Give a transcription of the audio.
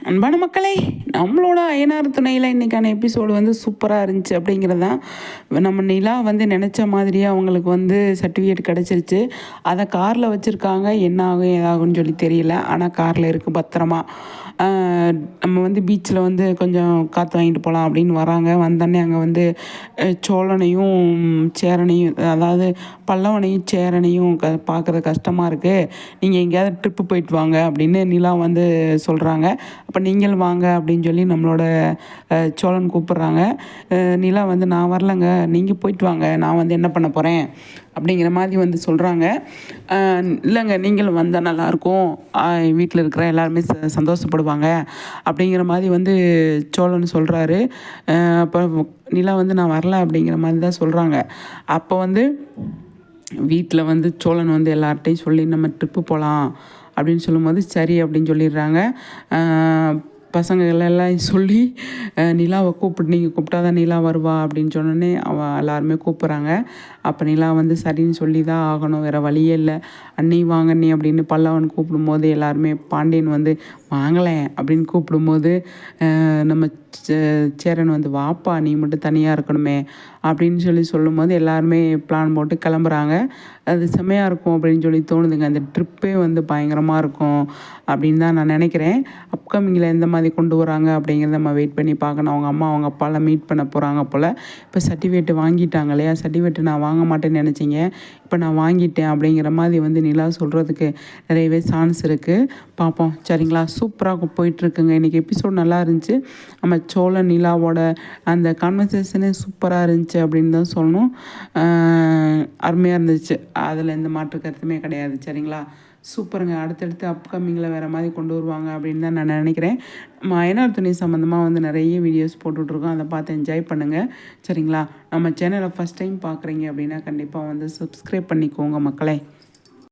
அன்பான மக்களே, நம்மளோட அயனார் துணையில் இன்றைக்கான எபிசோடு வந்து சூப்பராக இருந்துச்சு அப்படிங்கிறது தான். நம்ம நிலா வந்து நினச்ச மாதிரியே அவங்களுக்கு வந்து சர்டிஃபிகேட் கிடச்சிருச்சு. அதை காரில் வச்சுருக்காங்க. என்ன ஆகும் ஏதாகும்னு சொல்லி தெரியல. ஆனால் காரில் இருக்குது பத்திரமா. நம்ம வந்து பீச்சில் வந்து கொஞ்சம் காற்று வாங்கிட்டு போகலாம் அப்படின்னு வராங்க. வந்தோடனே அங்கே வந்து சோழனையும் சேரனையும், அதாவது பல்லவனையும் சேரனையும் பார்க்குறது கஷ்டமாக இருக்குது. நீங்கள் எங்கேயாவது ட்ரிப்பு போயிட்டு வாங்க அப்படின்னு நிலா வந்து சொல்கிறாங்க. அப்போ நீங்கள் வாங்க அப்படின்னு சொல்லி நம்மளோட சோழன் கூப்பிட்றாங்க. நிலா வந்து நான் வரலைங்க, நீங்கள் போயிட்டு வாங்க, நான் வந்து என்ன பண்ண போகிறேன் அப்படிங்கிற மாதிரி வந்து சொல்கிறாங்க. இல்லைங்க, நீங்களும் வந்தால் நல்லாயிருக்கும், வீட்டில் இருக்கிற எல்லாருமே சந்தோஷப்படுவாங்க அப்படிங்கிற மாதிரி வந்து சோழன் சொல்கிறாரு. அப்போ நிலா வந்து நான் வரல அப்படிங்கிற மாதிரி தான் சொல்கிறாங்க. அப்போ வந்து வீட்டில் வந்து சோழன் வந்து எல்லார்ட்டையும் சொல்லி நம்ம ட்ரிப்பு போகலாம் அப்படின்னு சொல்லும்போது சரி அப்படின்னு சொல்லிடுறாங்க. பசங்கள் எல்லாம் சொல்லி நிலாவை கூப்பிட்டு, நீங்கள் கூப்பிட்டா தான் நிலா வருவா அப்படின்னு சொன்னோன்னே எல்லாருமே கூப்பிட்றாங்க. அப்போ நிலா வந்து சரின்னு சொல்லி தான் ஆகணும், வேறு வழியே இல்லை. அண்ணி வாங்க அண்ணி அப்படின்னு பல்லவன் கூப்பிடும்போது எல்லாருமே பாண்டியன் வந்து வாங்கலேன் அப்படின்னு கூப்பிடும்போது நம்ம சேரன் வந்து வாப்பா நீ மட்டும் தனியாக இருக்கணுமே அப்படின்னு சொல்லி சொல்லும்போது எல்லாருமே பிளான் போட்டு கிளம்புறாங்க. அது செம்மையாக இருக்கும் அப்படின்னு சொல்லி தோணுதுங்க. அந்த ட்ரிப்பே வந்து பயங்கரமாக இருக்கும் அப்படின்னு தான் நான் நினைக்கிறேன். அப்கமிங்கில் எந்த மாதிரி கொண்டு வராங்க அப்படிங்கிறத நம்ம வெயிட் பண்ணி பார்க்கணும். அவங்க அம்மா அவங்க அப்பாலாம் மீட் பண்ண போகிறாங்க போல். இப்போ சர்டிஃபிகேட் வாங்கிட்டாங்க இல்லையா, சர்டிஃபிகேட் நான் வாங்க மாட்டேன்னு நினச்சிங்க, இப்போ நான் வாங்கிட்டேன் அப்படிங்கிற மாதிரி வந்து நிலா சொல்கிறதுக்கு நிறையவே சான்ஸ் இருக்குது. பார்ப்போம் சரிங்களா. சூப்பராக போயிட்டுருக்குங்க. இன்றைக்கி எபிசோட் நல்லா இருந்துச்சு. நம்ம சோழன் நிலாவோட அந்த கான்வர்சேஷனே சூப்பராக இருந்துச்சு அப்படின்னு தான் சொல்லணும். அருமையாக இருந்துச்சு, அதில் எந்த மாற்று கருத்துமே கிடையாது. சரிங்களா, சூப்பருங்க. அடுத்தடுத்து அப்கமிங்கில் வேறு மாதிரி கொண்டு வருவாங்க அப்படின்னு தான் நான் நினைக்கிறேன். நம்ம அயனார் துணை சம்மந்தமாக வந்து நிறைய வீடியோஸ் போட்டுட்ருக்கோம், அதை பார்த்து என்ஜாய் பண்ணுங்கள். சரிங்களா, நம்ம சேனலை ஃபஸ்ட் டைம் பார்க்குறீங்க அப்படின்னா கண்டிப்பாக வந்து சப்ஸ்கிரைப் பண்ணிக்கோங்க மக்களே.